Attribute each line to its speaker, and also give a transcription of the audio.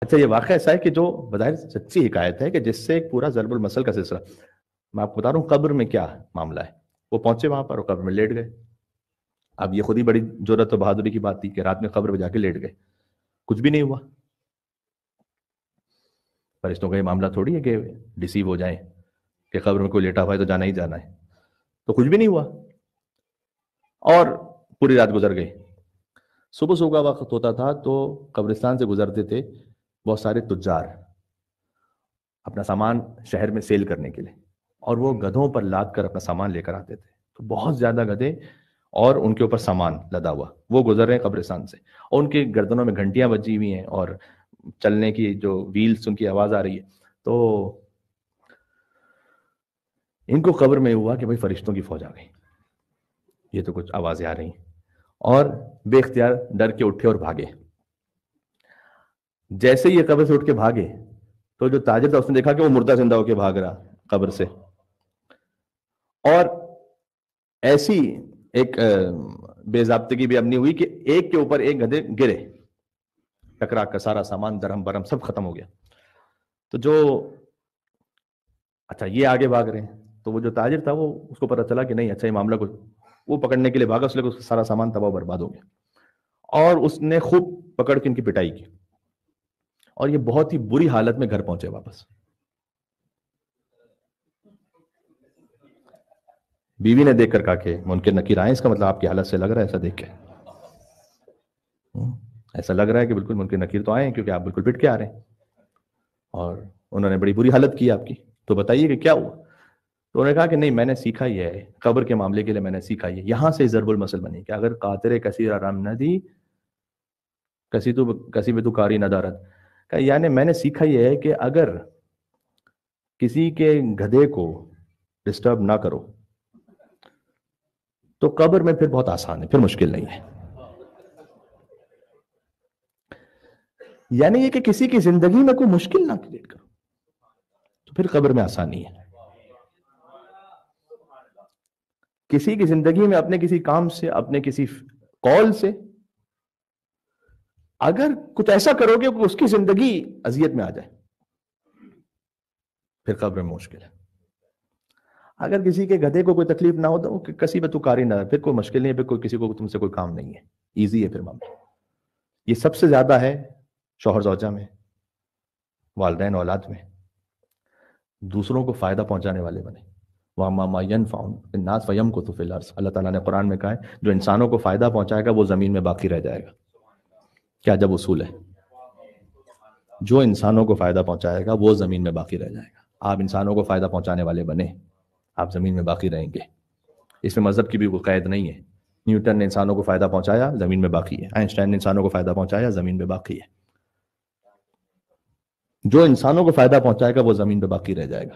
Speaker 1: اچھا، یہ واقعہ ایسا ہے کہ جو بظاہر سچی حکایت ہے کہ جس سے ایک پورا ضرب المثل کا سلسلہ، میں آپ کو بتا رہا ہوں قبر میں کیا معاملہ ہے. وہ پہنچے وہاں پر اور قبر میں لیٹ گئے. اب یہ خود ہی بڑی جرأت و بہادری کی بات تھی کہ رات میں قبر پہ جا کے لیٹ گئے. کچھ بھی نہیں ہوا. فرشتوں کا یہ معاملہ تھوڑی ہے کہ ڈیسیو ہو جائیں کہ قبر میں کوئی لیٹا ہوا ہے تو جانا ہی جانا ہے. تو کچھ بھی نہیں ہوا اور پوری رات گزر گئی. صبح کا وقت ہوتا تھا تو قبرستان سے گزرتے تھے بہت سارے تجار اپنا سامان شہر میں سیل کرنے کے لیے، اور وہ گدھوں پر لاد کر اپنا سامان لے کر آتے تھے. تو بہت زیادہ گدھے اور ان کے اوپر سامان لدا ہوا، وہ گزر رہے ہیں قبرستان سے، اور ان کے گردنوں میں گھنٹیاں بجی ہوئی ہیں اور چلنے کی جو ویلز ان کی آواز آ رہی ہے. تو ان کو قبر میں ہوا کہ بھائی فرشتوں کی فوج آ گئی، یہ تو کچھ آوازیں آ رہی ہیں، اور بے اختیار ڈر کے اٹھے اور بھاگے. جیسے یہ قبر سے اٹھ کے بھاگے تو جو تاجر تھا اس نے دیکھا کہ وہ مردہ زندہ ہو کے بھاگ رہا قبر سے. اور ایسی ایک بے ضابطگی بھی اب نہیں ہوئی کہ ایک کے اوپر ایک گدھے گرے، ٹکرا کر سارا سامان درہم برہم سب ختم ہو گیا. تو جو اچھا یہ آگے بھاگ رہے ہیں، تو وہ جو تاجر تھا وہ اس کو پتہ چلا کہ نہیں اچھا یہ معاملہ کچھ، وہ پکڑنے کے لیے بھاگا، اس لیے سارا سامان تباہ و برباد ہو گیا. اور اس نے خوب پکڑ کے ان کی پٹائی کی، اور یہ بہت ہی بری حالت میں گھر پہنچے واپس. بیوی نے دیکھ کر کہا کہ منکر نکیر آئے، اس کا مطلب آپ کی حالت سے لگ رہا ہے ایسا دیکھ کے، ایسا لگ رہا ہے کہ بالکل منکر نکیر تو آئے ہیں کیونکہ آپ بالکل پٹ کے آ رہے ہیں اور انہوں نے بڑی بری حالت کی آپ کی. تو بتائیے کہ کیا ہوا؟ تو انہوں نے کہا کہ نہیں، میں نے سیکھا یہ ہے قبر کے معاملے کے لیے، میں نے سیکھا یہ، یہاں سے ضرب المثل بنی کہ اگر قاطر کثیر آرام نہ دی کسی بھی تو کاری ندارت. یعنی میں نے سیکھا یہ ہے کہ اگر کسی کے گدھے کو ڈسٹرب نہ کرو تو قبر میں پھر بہت آسان ہے، پھر مشکل نہیں ہے. یعنی یہ کہ کسی کی زندگی میں کوئی مشکل نہ کریٹ کرو تو پھر قبر میں آسانی ہے. کسی کی زندگی میں اپنے کسی کام سے، اپنے کسی قول سے اگر کچھ ایسا کرو گے کہ اس کی زندگی اذیت میں آ جائے پھر قبر میں مشکل ہے. اگر کسی کے گدھے کو کوئی تکلیف نہ ہو تو کسی پہ تو کاری نہ، پھر کوئی مشکل نہیں ہے، پھر کوئی کسی کو تم سے کوئی کام نہیں ہے، ایزی ہے پھر معاملہ. یہ سب سے زیادہ ہے شوہر زوجہ میں، والدین اولاد میں. دوسروں کو فائدہ پہنچانے والے بنے. وَأَمَّا مَا يَنْفَعُ النَّاسَ فَيَمْكُثُ فِي الْأَرْضِ. اللہ تعالیٰ نے قرآن میں کہا ہے جو انسانوں کو فائدہ پہنچائے گا وہ زمین میں باقی رہ جائے گا. کیا جب اصول ہے؟ جو انسانوں کو فائدہ پہنچائے گا وہ زمین میں باقی رہ جائے گا. آپ انسانوں کو فائدہ پہنچانے والے بنے، آپ زمین میں باقی رہیں گے. اس میں مذہب کی بھی کوئی قید نہیں ہے. نیوٹن نے انسانوں کو فائدہ پہنچایا، زمین میں باقی ہے. آئنسٹائن نے انسانوں کو فائدہ پہنچایا، زمین میں باقی ہے. جو انسانوں کو فائدہ پہنچائے گا وہ زمین پہ باقی رہ جائے گا.